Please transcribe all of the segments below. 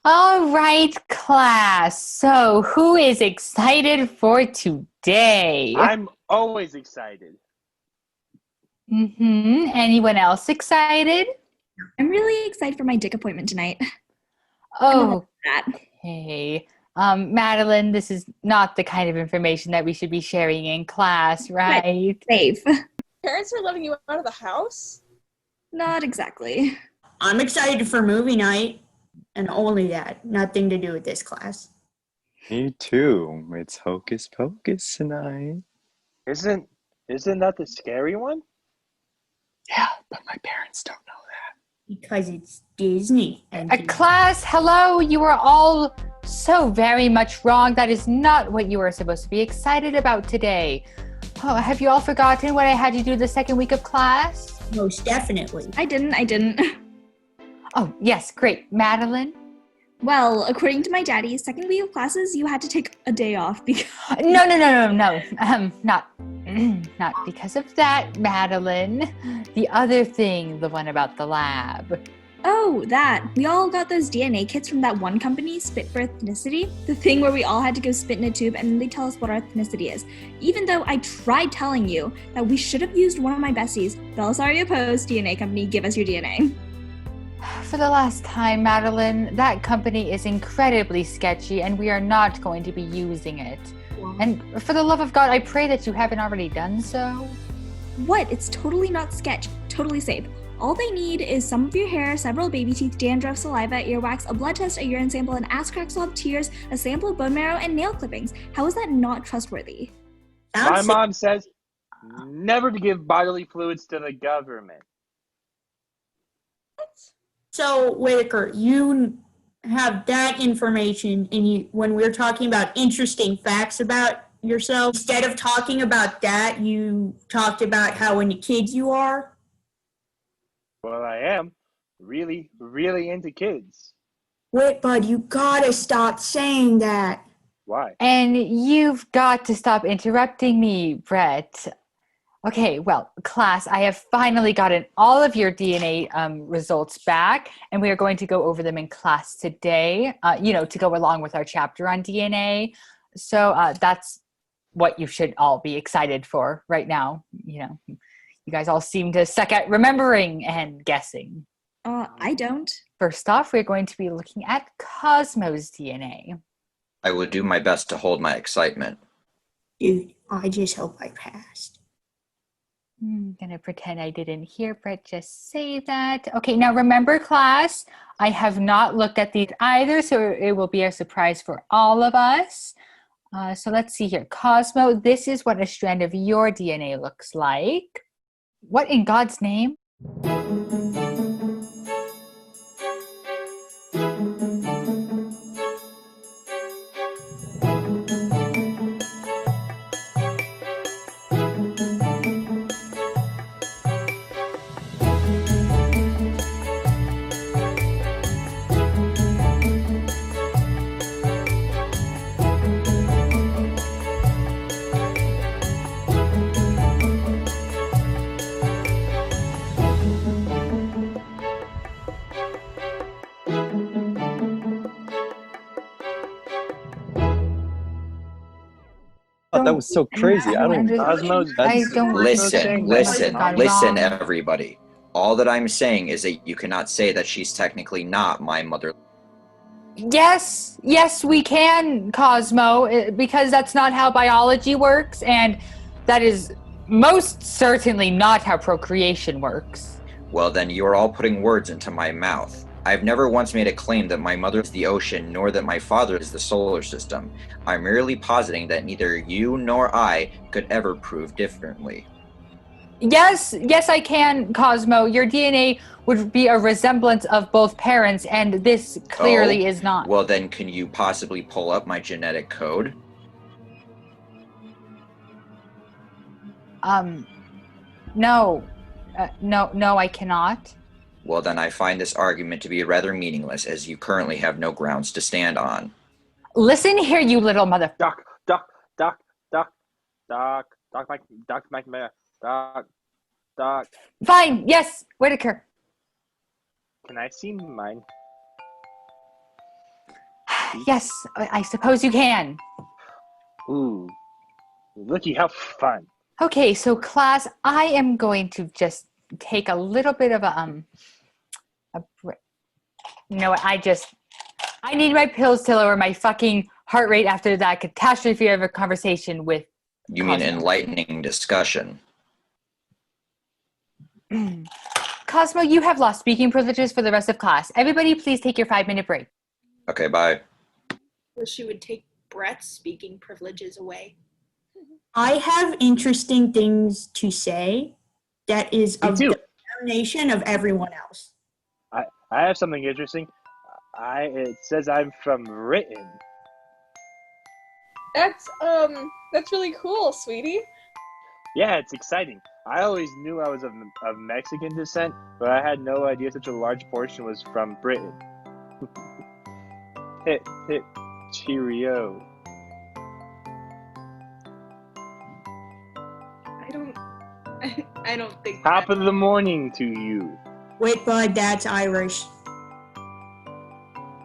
All right, class. So, who is excited for today? I'm always excited. Anyone else excited? I'm really excited for my dick appointment tonight. I'm a that. Okay. Madeline, this is not the kind of information that we should be sharing in class, right? Safe. Parents are letting you out of the house? Not exactly. I'm excited for movie night, and only that. Nothing to do with this class. Me too. It's Hocus Pocus tonight. Isn't that the scary one? Yeah, but my parents don't know that. Because it's Disney. And Class, hello. You are all so very much wrong. That is not what you are supposed to be excited about today. Oh, have you all forgotten what I had you do the second week of class? Most definitely. I didn't. Oh, yes, great. Madeline? Well, according to my daddy, second week of classes, you had to take a day off because... No. Not because of that, Madeline. The other thing, the one about the lab. Oh, that. We all got those DNA kits from that one company, Spit for Ethnicity. The thing where we all had to go spit in a tube and they tell us what our ethnicity is. Even though I tried telling you that we should have used one of my besties, Belisario Post DNA company, give us your DNA. For the last time, Madeline, that company is incredibly sketchy and we are not going to be using it. And for the love of God, I pray that you haven't already done so. What? It's totally not sketch. Totally safe. All they need is some of your hair, several baby teeth, dandruff, saliva, earwax, a blood test, a urine sample, an ass crack swab, tears, a sample of bone marrow, and nail clippings. How is that not trustworthy? My mom says never to give bodily fluids to the government. So, Whitaker, you have that information, and when we're talking about interesting facts about yourself, instead of talking about that, you talked about how into kids you are. Well, I am really, really into kids. Wait, bud, you gotta stop saying that. Why? And you've got to stop interrupting me, Brett. Okay, well, class, I have finally gotten all of your DNA results back, and we are going to go over them in class today, to go along with our chapter on DNA. So that's what you should all be excited for right now. You guys all seem to suck at remembering and guessing. I don't. First off, we're going to be looking at Cosmo's DNA. I will do my best to hold my excitement. Dude, I just hope I passed. I'm gonna pretend I didn't hear Brett just say that. Okay, now remember, class, I have not looked at these either, so it will be a surprise for all of us. So let's see here. Cosmo, this is what a strand of your DNA looks like. What in God's name? That was so crazy. Listen, everybody. All that I'm saying is that you cannot say that she's technically not my mother. Yes, we can, Cosmo, because that's not how biology works, and that is most certainly not how procreation works. Well, then you are all putting words into my mouth. I've never once made a claim that my mother is the ocean, nor that my father is the solar system. I'm merely positing that neither you nor I could ever prove differently. Yes, I can, Cosmo. Your DNA would be a resemblance of both parents, and this clearly is not. Well, then can you possibly pull up my genetic code? No, I cannot. Well, then I find this argument to be rather meaningless, as you currently have no grounds to stand on. Listen here, you little mother... Doc, Fine, yes, Whitaker. Can I see mine? Yes, I suppose you can. Ooh, looky how fun. Okay, so class, I am going to just take a little bit of a break. You know what? I need my pills to lower my fucking heart rate after that catastrophe of a conversation with You mean Cosmo. enlightening discussion? Cosmo, you have lost speaking privileges for the rest of class. Everybody, please take your 5-minute break. Okay, bye. Wish she would take Brett's speaking privileges away. I have interesting things to say that is Me of too. the nation of everyone else. I have something interesting. It says I'm from Britain. That's really cool, sweetie. Yeah, it's exciting. I always knew I was of Mexican descent, but I had no idea such a large portion was from Britain. Hit, cheerio. I don't think Top of the morning to you. Wait, bud, that's Irish.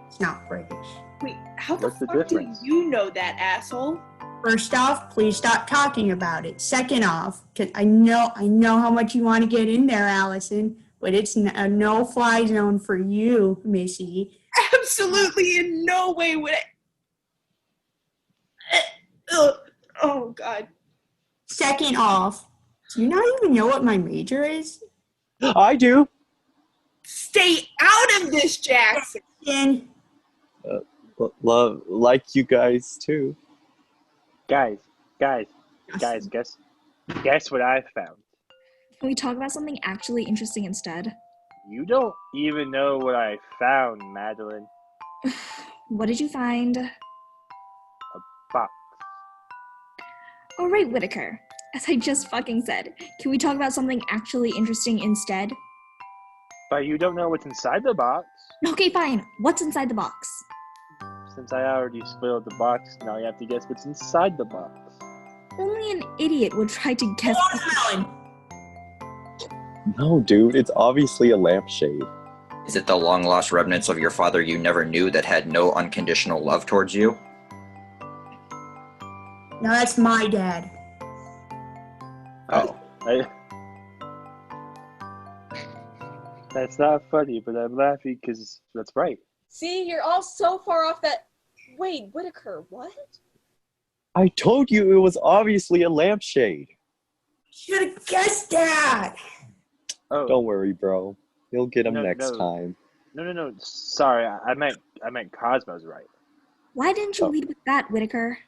It's not British. Wait, how the What's the fuck do difference? you know that, asshole? First off, please stop talking about it. Second off, because I know how much you want to get in there, Allison, but it's a no-fly zone for you, Missy. Absolutely in no way would I. Oh, God. Second off, do you not even know what my major is? I do. Stay out of this, Jackson. And Love, like you guys too. Guys, guess what I found. Can we talk about something actually interesting instead? You don't even know what I found, Madeline. What did you find? Box. All right, Whitaker. As I just fucking said, can we talk about something actually interesting instead? But you don't know what's inside the box. Okay, fine. What's inside the box? Since I already spoiled the box, now you have to guess what's inside the box. Only an idiot would try to guess. watermelon. No, dude, it's obviously a lampshade. Is it the long-lost remnants of your father you never knew that had no unconditional love towards you? No, that's my dad. Oh. That's not funny, but I'm laughing because that's right. See, you're all so far off that. Wait, Whitaker, what? I told you it was obviously a lampshade. Should have guessed that. Oh, Don't worry, bro. You'll get them No, next no. time. No. Sorry, I meant Cosmo's right. Why didn't you Oh. lead with that, Whitaker?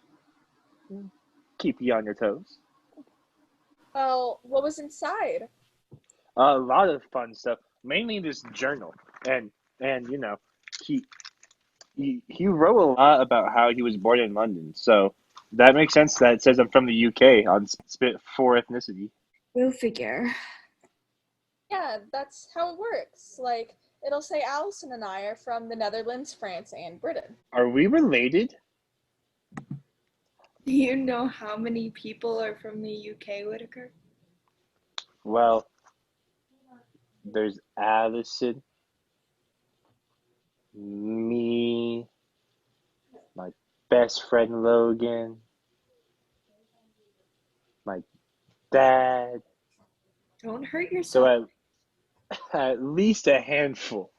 Keep you on your toes. Well, what was inside? A lot of fun stuff, mainly this journal, and you know, he wrote a lot about how he was born in London, so that makes sense that it says I'm from the UK on spit for ethnicity. Go figure. Yeah, that's how it works. Like, it'll say Allison and I are from the Netherlands, France, and Britain. Are we related? Do you know how many people are from the UK, Whitaker? Well, there's Allison, me, my best friend Logan, my dad, Don't hurt so yourself. at least a handful,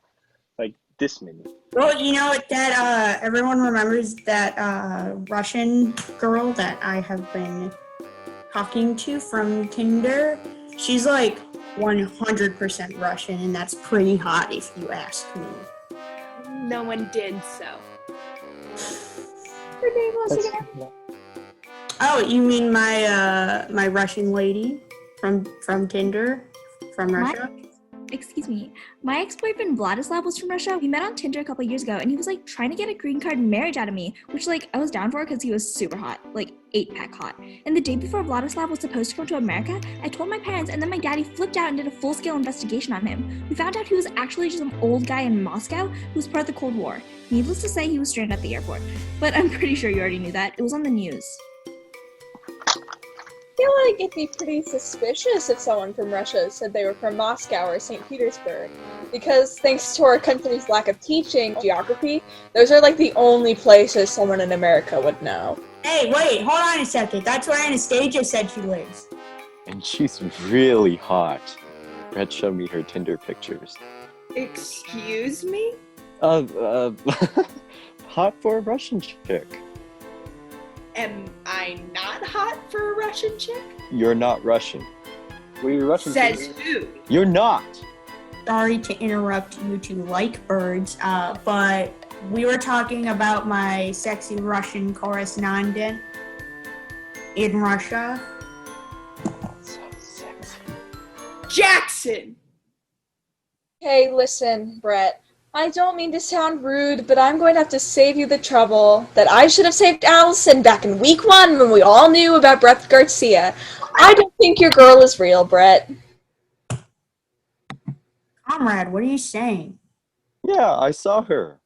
like this many. Well, you know that everyone remembers that Russian girl that I have been talking to from Tinder. She's like 100% Russian, and that's pretty hot if you ask me. No one did so. Her name was again. Oh, you mean my Russian lady from Tinder from Russia? Excuse me. My ex-boyfriend Vladislav was from Russia. We met on Tinder a couple years ago, and he was like trying to get a green card and marriage out of me, which like I was down for because he was super hot, like 8-pack hot. And the day before Vladislav was supposed to come to America, I told my parents, and then my daddy flipped out and did a full-scale investigation on him. We found out he was actually just some old guy in Moscow who was part of the Cold War. Needless to say, he was stranded at the airport. But I'm pretty sure you already knew that. It was on the news. I feel like it'd be pretty suspicious if someone from Russia said they were from Moscow or St. Petersburg. Because thanks to our country's lack of teaching geography, those are like the only places someone in America would know. Hey, wait, hold on a second. That's where Anastasia said she lives. And she's really hot. Brett showed me her Tinder pictures. Excuse me? Hot for a Russian chick. Am I not hot for a Russian chick? You're not Russian. Were you Russian? Says who? You're not. Sorry to interrupt you two like birds, but we were talking about my sexy Russian correspondent in Russia. So sexy. Jackson! Hey, listen, Brett. I don't mean to sound rude, but I'm going to have to save you the trouble that I should have saved Allison back in week 1 when we all knew about Brett Garcia. I don't think your girl is real, Brett. Comrade, what are you saying? Yeah, I saw her.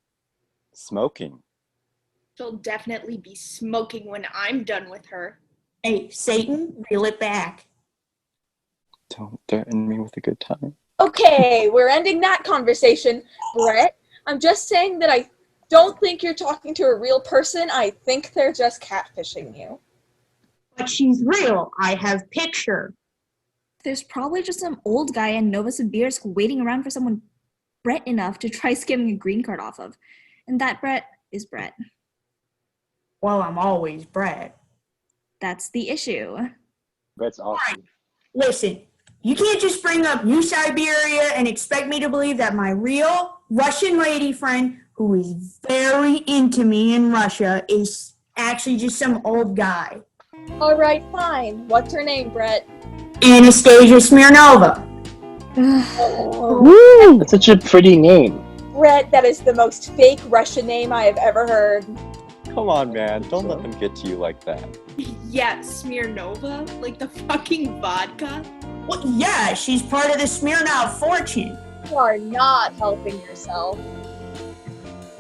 Smoking. She'll definitely be smoking when I'm done with her. Hey, Satan, reel it back. Don't threaten me with a good time. Okay, we're ending that conversation. Brett, I'm just saying that I don't think you're talking to a real person. I think they're just catfishing you. But she's real. I have picture. There's probably just some old guy in Novosibirsk waiting around for someone Brett enough to try skimming a green card off of. And that Brett is Brett. Well, I'm always Brett. That's the issue. Brett's awesome. Listen, you can't just bring up New Siberia and expect me to believe that my real Russian lady friend, who is very into me in Russia, is actually just some old guy. All right, fine. What's her name, Brett? Anastasia Smirnova. Oh, That's such a pretty name. Brett, that is the most fake Russian name I have ever heard. Come on, man. Don't let them get to you like that. Yeah, Smirnova? Like the fucking vodka? Well, yeah, she's part of the Smirnov fortune. You are not helping yourself.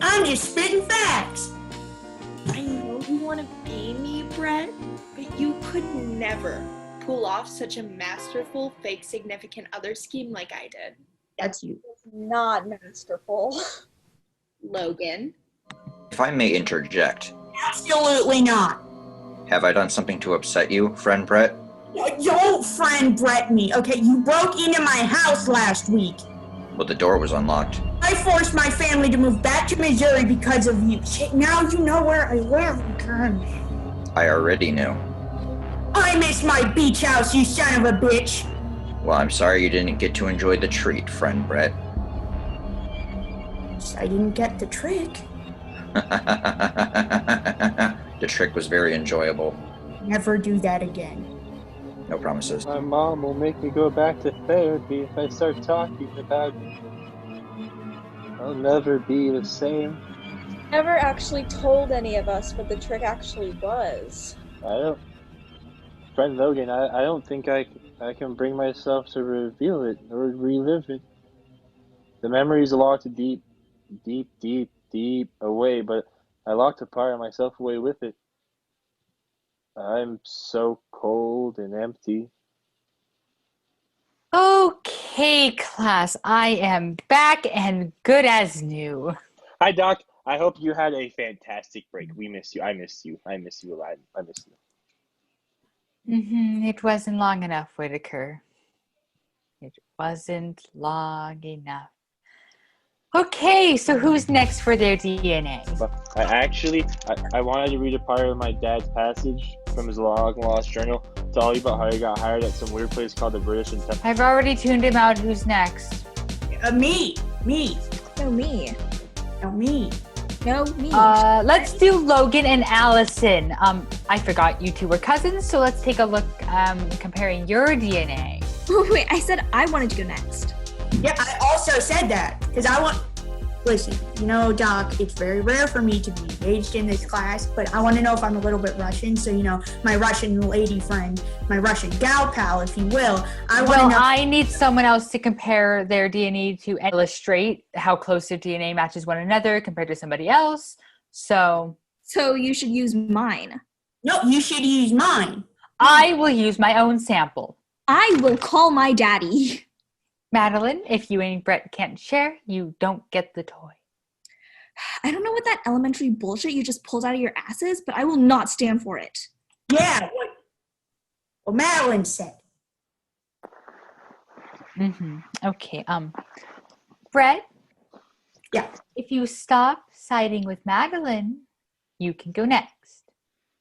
I'm just spitting facts. I know you want to be me, Brett, but you could never pull off such a masterful fake significant other scheme like I did. That's you. It's not masterful. Logan. If I may interject, Absolutely not. have I done something to upset you, friend Brett? Don't friend Brett me, okay? You broke into my house last week. Well, the door was unlocked. I forced my family to move back to Missouri because of you. Shit, now you know where I live. God. I already knew. I miss my beach house, you son of a bitch. Well, I'm sorry you didn't get to enjoy the treat, friend Brett. I didn't get the trick. The trick was very enjoyable. Never do that again. No promises. My mom will make me go back to therapy if I start talking about it. I'll never be the same. Never actually told any of us what the trick actually was. Friend Logan, I don't think I can bring myself to reveal it or relive it. The memory's locked deep away, but I locked a part of myself away with it. I'm so cold and empty. Okay, class, I am back and good as new. Hi, Doc. I hope you had a fantastic break. We miss you. I miss you. I miss you a lot. I miss you. It wasn't long enough, Whitaker. It wasn't long enough. Okay, so who's next for their DNA? But I wanted to read a part of my dad's passage from his long lost journal. Tell you about how he got hired at some weird place called the British Intelligence. I've already tuned him out. Who's next? Me. No, me. No, me. No, me. Let's do Logan and Allison. I forgot you two were cousins, so let's take a look comparing your DNA. Wait, I said I wanted to go next. Yeah, I also said that because listen, you know, Doc, it's very rare for me to be engaged in this class, but I want to know if I'm a little bit Russian. So, you know, my Russian lady friend, my Russian gal pal, if you will, I want to know. I need someone else to compare their DNA to illustrate how close their DNA matches one another compared to somebody else. So you should use mine. No, you should use mine. I will use my own sample. I will call my daddy. Madeline, if you and Brett can't share, you don't get the toy. I don't know what that elementary bullshit you just pulled out of your asses, but I will not stand for it. Yeah, what Madeline said. Okay, Brett? Yeah. If you stop siding with Madeline, you can go next.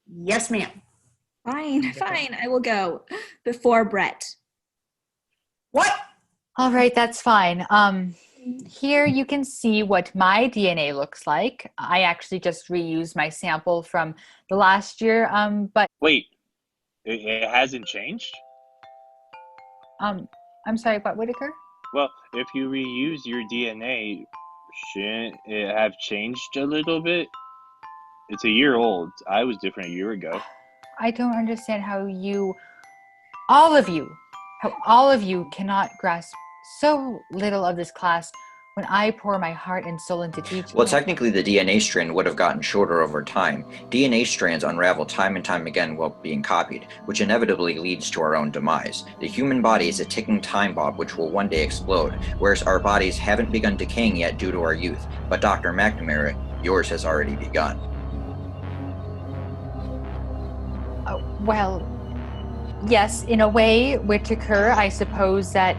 Yes, ma'am. Fine, I will go before Brett. What? All right, that's fine. Here you can see what my DNA looks like. I actually just reused my sample from the last year, but Wait, it hasn't changed? I'm sorry, what, Whitaker? Well, if you reuse your DNA, shouldn't it have changed a little bit? It's a year old. I was different a year ago. I don't understand how all of you cannot grasp so little of this class when I pour my heart and soul into teaching. Well, technically the DNA strand would have gotten shorter over time. DNA strands unravel time and time again while being copied, which inevitably leads to our own demise. The human body is a ticking time bomb which will one day explode, whereas our bodies haven't begun decaying yet due to our youth. But Dr. McNamara, yours has already begun. Well, yes, in a way, Whitaker, I suppose that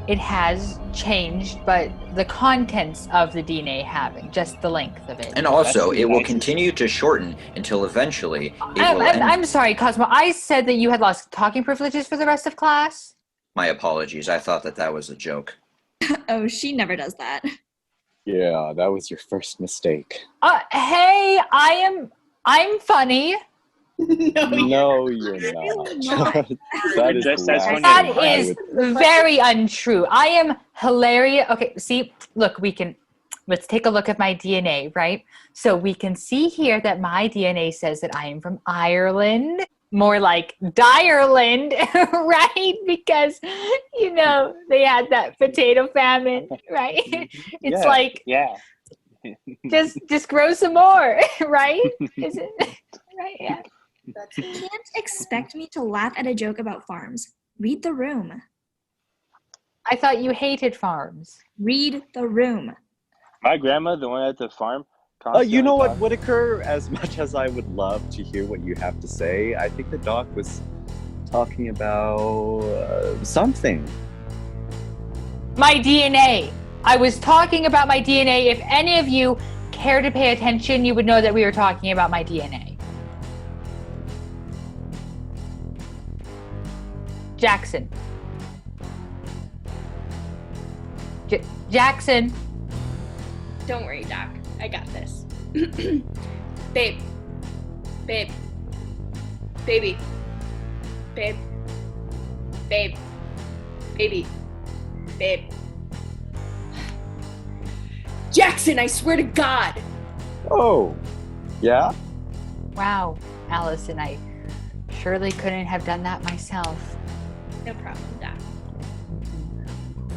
it has changed, but the contents of the DNA haven't, just the length of it. And also, it will continue to shorten until eventually it will end. I'm sorry, Cosmo. I said that you had lost talking privileges for the rest of class. My apologies. I thought that was a joke. Oh, she never does that. Yeah, that was your first mistake. Hey, I'm funny. No, you're not. That is Just as funny That as is very untrue. I am hilarious. Okay, see, look, let's take a look at my DNA, right? So we can see here that my DNA says that I am from Ireland, more like Direland, right? Because, they had that potato famine, right? It's yeah. just grow some more, right? Is it right? Yeah. You can't expect me to laugh at a joke about farms. Read the room. I thought you hated farms. Read the room. My grandma, the one at the farm, You know what, Whitaker? As much as I would love to hear what you have to say, I think the doc was talking about something. My DNA. I was talking about my DNA. If any of you care to pay attention, you would know that we were talking about my DNA. Jackson. Jackson. Don't worry, Doc. I got this. Babe. Babe. Baby. Babe. Babe. Baby. Babe. Jackson, I swear to God. Oh, yeah? Wow, Allison, I surely couldn't have done that myself. No problem, Doc.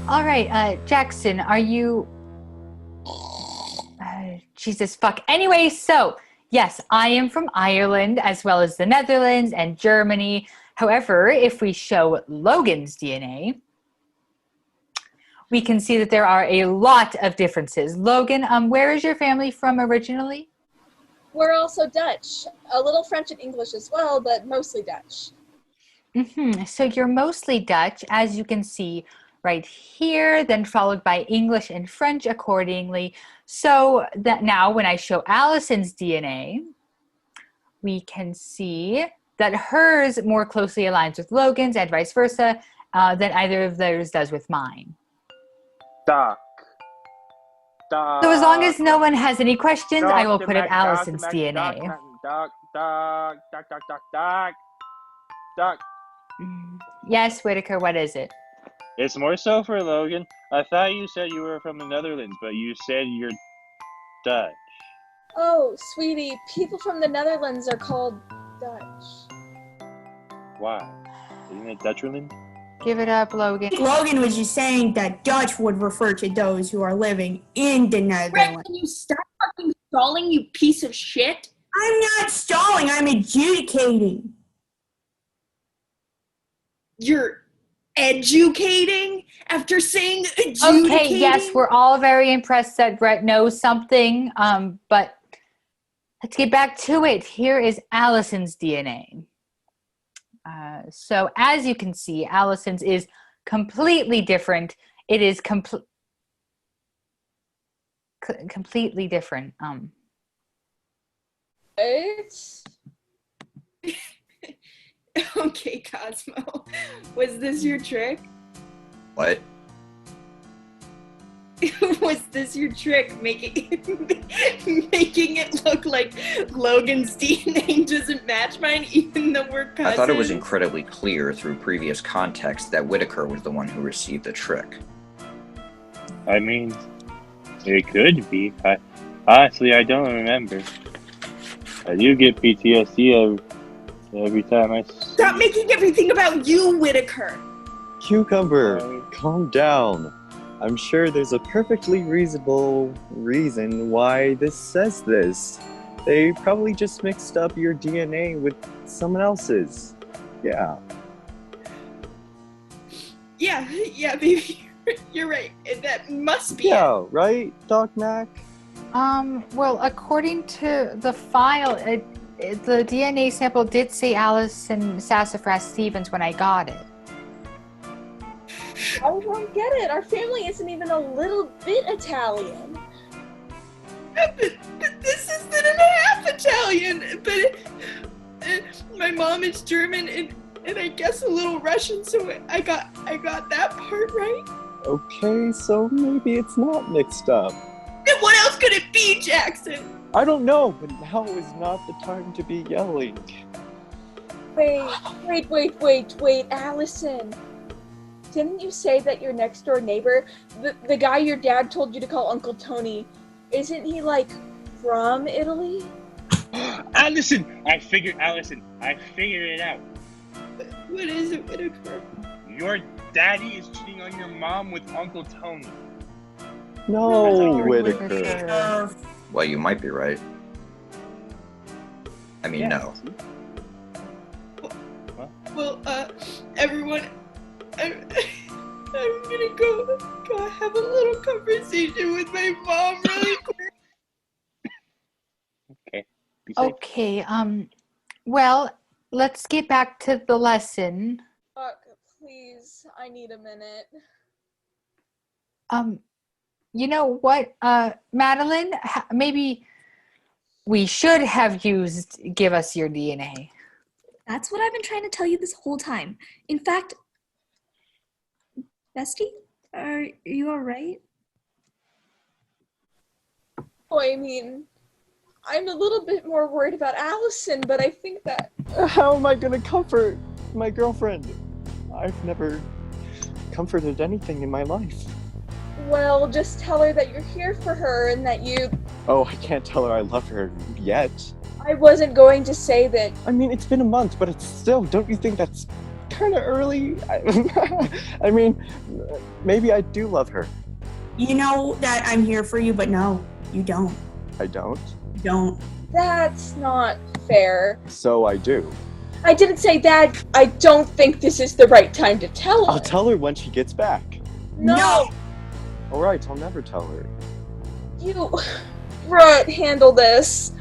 All right, Jackson, are you... Jesus fuck. Anyway, so, yes, I am from Ireland, as well as the Netherlands and Germany. However, if we show Logan's DNA, we can see that there are a lot of differences. Logan, where is your family from originally? We're also Dutch. A little French and English as well, but mostly Dutch. So you're mostly Dutch, as you can see right here, then followed by English and French accordingly. So that now when I show Allison's DNA, we can see that hers more closely aligns with Logan's and vice versa than either of theirs does with mine. Doc. So as long as no one has any questions, I will put up Allison's DNA. Doc. Yes, Whitaker, what is it? It's more so for Logan. I thought you said you were from the Netherlands, but you said you're Dutch. Oh, sweetie, people from the Netherlands are called Dutch. Why? Isn't it Dutchland? Give it up, Logan. Logan was just saying that Dutch would refer to those who are living in the Brett, Netherlands. can you stop fucking stalling, you piece of shit? I'm not stalling, I'm adjudicating. You're educating after saying adjudicating? Okay, yes, we're all very impressed that Brett knows something, but let's get back to it. Here is Allison's DNA. So as you can see, Allison's is completely different. It is completely different. It's Okay, Cosmo. Was this your trick? What? Was this your trick, making it look like Logan's DNA doesn't match mine, even though we're cousins? I thought it was incredibly clear through previous context that Whitaker was the one who received the trick. I mean, it could be. Honestly, I don't remember. I do get PTSD every time I Stop making everything about you, Whitaker! Cucumber, calm down. I'm sure there's a perfectly reasonable reason why this says this. They probably just mixed up your DNA with someone else's. Yeah. Yeah, baby. You're right. That must be Yeah, right, Doc Mac? Well, according to the file, the DNA sample did say Allison Sassafras Stevens when I got it. I don't get it. Our family isn't even a little bit Italian. But this isn't half Italian. But my mom is German and I guess a little Russian, so I got that part right. Okay, so maybe it's not mixed up. Then what else could it be, Jackson? I don't know, but now is not the time to be yelling. Wait, Allison. Didn't you say that your next door neighbor, the guy your dad told you to call Uncle Tony, isn't he like from Italy? Allison, I figured it out. What is it, Whitaker? Your daddy is cheating on your mom with Uncle Tony. No, Whitaker. Well, you might be right. I mean, no. Well, everyone, I'm gonna go have a little conversation with my mom really quick. Okay. Be safe. Okay, well, let's get back to the lesson. Fuck, please, I need a minute. You know what, Madeline, maybe we should have used Give Us Your DNA. That's what I've been trying to tell you this whole time. In fact, Bestie, are you alright? Oh, I mean, I'm a little bit more worried about Allison, but I think that... How am I gonna comfort my girlfriend? I've never comforted anything in my life. Well, just tell her that you're here for her and that you... Oh, I can't tell her I love her yet. I wasn't going to say that... I mean, it's been a month, but it's still, don't you think that's kind of early? I mean, maybe I do love her. You know that I'm here for you, but no, you don't. I don't. You don't. That's not fair. So I do. I didn't say that. I don't think this is the right time to tell her. I'll tell her when she gets back. No! All right, I'll never tell her. You... Brett, handle this.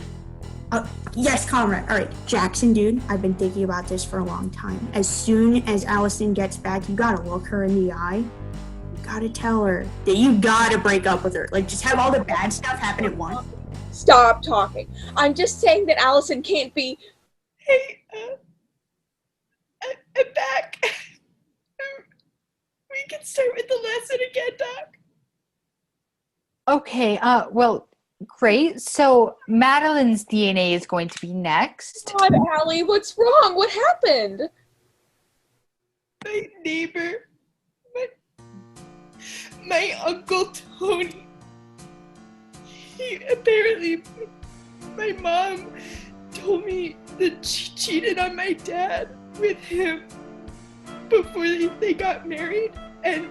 Yes, comrade. All right, Jackson, dude, I've been thinking about this for a long time. As soon as Allison gets back, you gotta look her in the eye. You gotta tell her that you gotta break up with her. Like, just have all the bad stuff happen at once. Stop talking. I'm just saying that Allison can't be... Hey, I'm back. We can start with the lesson again, Doc. Okay, well, great. So Madeline's DNA is going to be next. God, Allie, what's wrong? What happened? My neighbor, my Uncle Tony, my mom told me that she cheated on my dad with him before they got married, and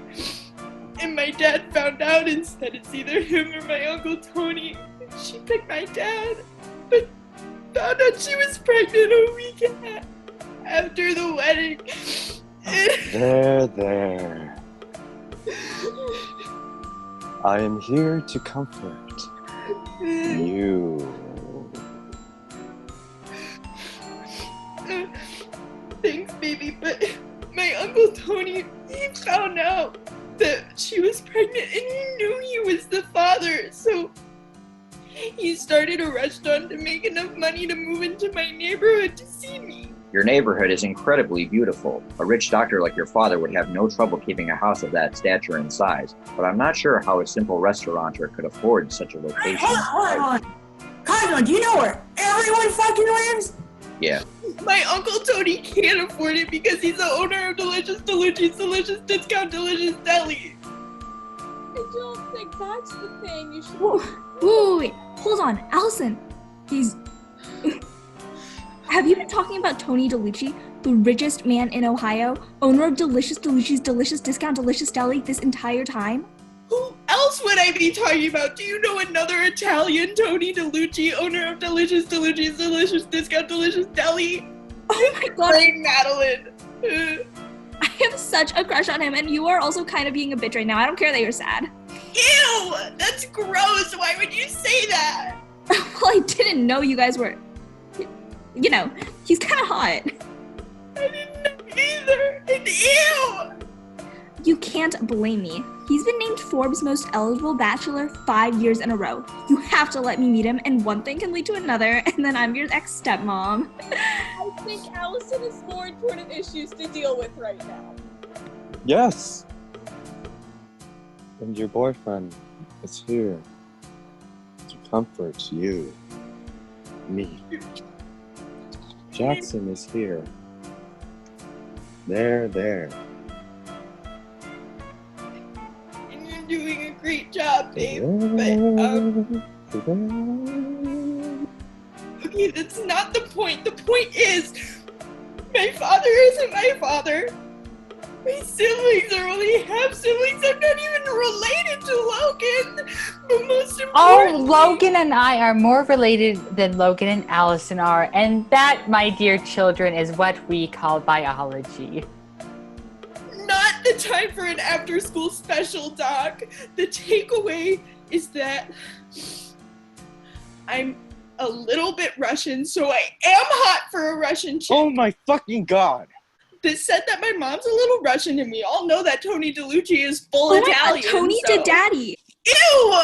my dad found out and said it's either him or my Uncle Tony. She picked my dad, but found out she was pregnant a week after the wedding. There. I am here to comfort you. Thanks, baby, but my Uncle Tony, he found out that she was pregnant and he knew he was the father, so he started a restaurant to make enough money to move into my neighborhood to see me. Your neighborhood is incredibly beautiful. A rich doctor like your father would have no trouble keeping a house of that stature and size, but I'm not sure how a simple restaurateur could afford such a location. Hold on. Cosmo, do you know where everyone fucking lives? Yeah. My Uncle Tony can't afford it because he's the owner of Delicious Discount Delicious Deli. I don't think that's the thing. You should. Wait. Hold on, Allison. Have you been talking about Tony DeLucci, the richest man in Ohio, owner of Delicious Delicious Discount Delicious Deli this entire time? Who else would I be talking about? Do you know another Italian Tony DeLucci, owner of Delicious Discount Delicious Deli? Oh my god. Great Madeline. I have such a crush on him, and you are also kind of being a bitch right now. I don't care that you're sad. Ew! That's gross! Why would you say that? Well, I didn't know you guys were... You know, he's kind of hot. I didn't know either! And ew! You can't blame me. He's been named Forbes' most eligible bachelor 5 years in a row. You have to let me meet him, and one thing can lead to another, and then I'm your ex-stepmom. I think Allison has more important issues to deal with right now. Yes. And your boyfriend is here to comfort you. Me. Jackson is here. There. And you're doing a great job, babe. But, okay, that's not the point. The point is, my father isn't my father. My siblings are only half siblings. I'm not even related to Logan. But most importantly, Logan and I are more related than Logan and Allison are, and that, my dear children, is what we call biology. not the time for an after-school special, Doc. The takeaway is that I'm a little bit Russian, so I am hot for a Russian chick. Oh my fucking god! That said that my mom's a little Russian, and we all know that Tony DeLucci is full Oh my Italian. god, Tony so. to daddy. Ew!